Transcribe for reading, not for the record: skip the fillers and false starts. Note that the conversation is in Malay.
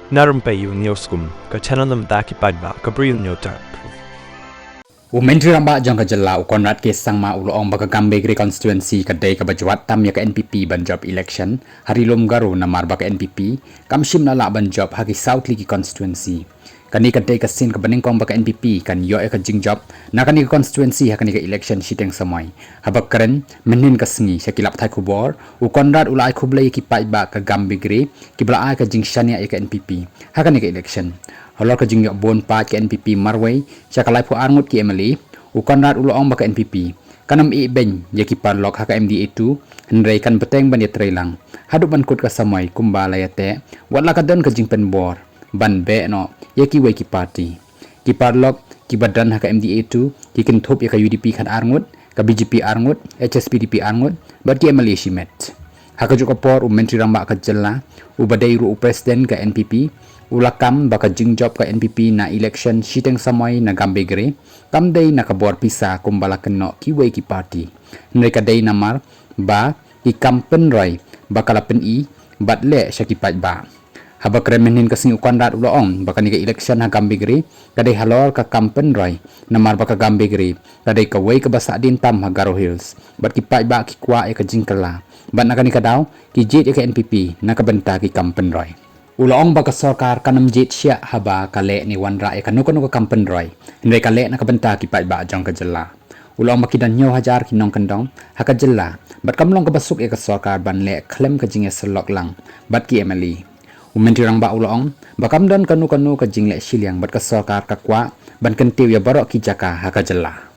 Na Rympei U Hynñiewtrep, MDA paidbah, Bri U Hynñiewtrep. Menteri Rambak jong kejela ukonrat ke sangma uloong baka Gambegre constituency kedai kebajwat tam ya ke NPP banjob election hari lom garu namar baka NPP kamshim nala banjob haki South Ligi constituency kani kedai kesin ke beningkong baka NPP kan yo ke jingjob na kani ke constituency hakani ke election shiteng samai habak keren menin kesengi syakilap thai kubor ukonrat ulai Khublei paidbah ke Gambegre kibla ke Kyrshan ya ke NPP hakani ke election Halor ke jing bon pa ke NPP marway syakalai pu arngut ki emali ukonrat uloong baka NPP kanam beiñ ya ki paralok haka MDA 2 hendrai kan beteng ban ya trailang hadu ban kut ka samai kumbala ya te watla ka don ke jing penbor ban be no ya ki we ki party ki paralok ki badan haka MDA 2 ki kin thop ya ka UDP kan arngut ka BJP arngut HSPDP arngut bat ki emali shimet haka juga por menteri rambak ka jella ubadai ru presiden ka NPP ulakam baka jingjob ka NPP na election shiteng samai na Gambegre kamdei na kabor pisa kumbala kenno kiwei ki party mereka dei namar ba ki pynroi bakala pen batle syaki paidbah habak remenin kasing ukonrat uloong baka ni election na Gambegre kadai halor ka pynroi namar baka Gambegre kadai kawei ka basa din tam ha Baroh hills bat ki paidbah ki kwa e ka jingkala bat nakani kadaw ki jit e ka NPP na kabenta ki pynroi uloong baka sarkar kanam jit sya haba kale ni wanra e kanukanu ka pynroi hendai kale na kabenta ki paidbah jong ka jella uloong makidan nyo hajar ki nong kendong haka jella bat kamlong ka basuk e ka sarkar ban le klem ka jinge selok lang bat ki emali menteri rangba uloong bakam dan kanukanu ka jingle silyang bat ka sarkar ka kwa ban kentiu ya baroh ki jaka haka jella